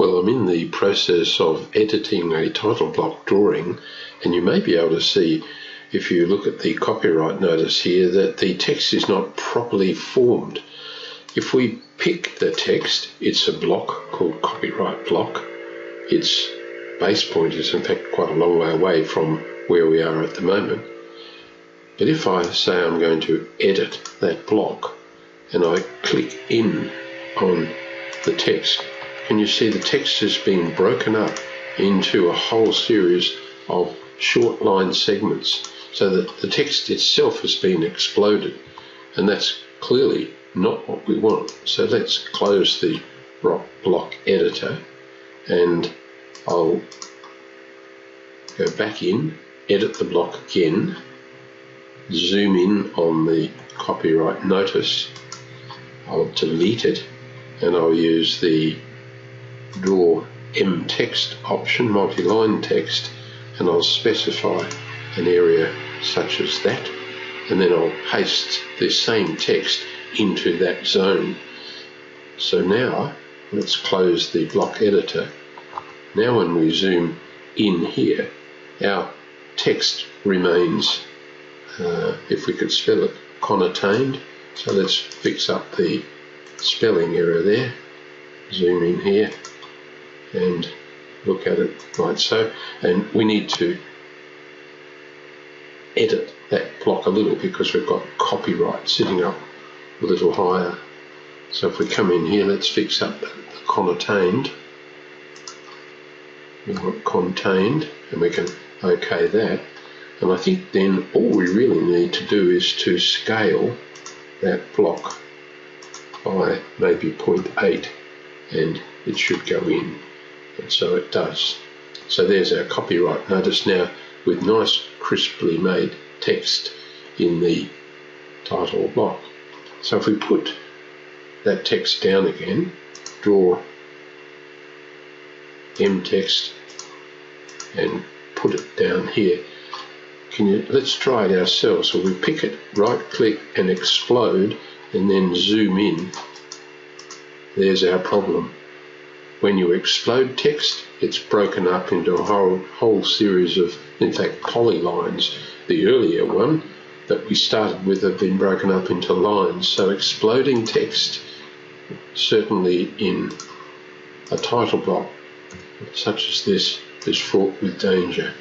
Well, I'm in the process of editing a title block drawing, and you may be able to see, if you look at the copyright notice here, that the text is not properly formed. If we pick the text, it's a block called copyright block. Its base point is in fact quite a long way away from where we are at the moment. But if I say I'm going to edit that block and I click in on the text, can you see the text has been broken up into a whole series of short line segments, so that the text itself has been exploded, and that's clearly not what we want. So let's close the block editor, and I'll go back in, edit the block again, zoom in on the copyright notice, I'll delete it, and I'll use the draw text option, multi-line text, and I'll specify an area such as that, and then I'll paste the same text into that zone. So now let's close the block editor. Now when we zoom in here, our text remains, if we could spell it, connotained. So let's fix up the spelling error there, zoom in here and look at it like so, and we need to edit that block a little because we've got copyright sitting up a little higher. So if we come in here, let's fix up the connotained. We want contained, and we can OK that. And I think then all we really need to do is to scale that block by maybe 0.8, and it should go in. And so it does. So there's our copyright notice now with nice crisply made text in the title block. So if we put that text down again, draw text and put it down here, let's try it ourselves. So we pick it, right click and explode, and then zoom in. There's our problem. When you explode text, it's broken up into a whole series of, in fact, polylines. The earlier one that we started with have been broken up into lines. So exploding text, certainly in a title block such as this, is fraught with danger.